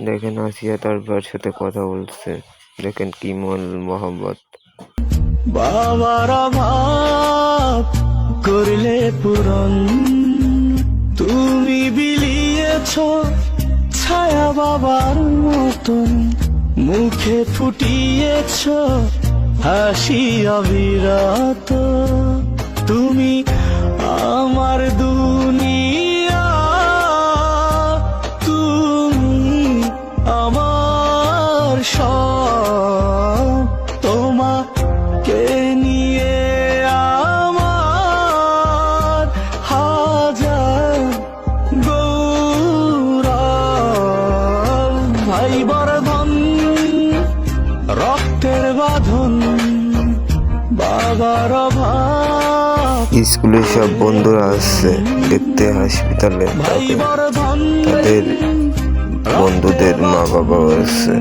দেখেন আসিয়া তার ভাইয়ের সাথে কথা বলছে, দেখেন কি মহব্বত। বাবার অভাব করলে পূরণ, তুমি বিলিয়েছ ছায়া বাবার মতন, মুখে ফুটিয়েছ হাসি অবিরত। তুমি আমার দুনিয়া, তুমি আমার সব, তোমাকে নিয়ে আমার হাজার গৌরব। ভাই বর্ধন রক্তের বাঁধন, বাবার অভাব। স্কুলের সব বন্ধুরা আসছে দেখতে হাসপাতালে, তাদের বন্ধুদের মা বাবাও আসছে।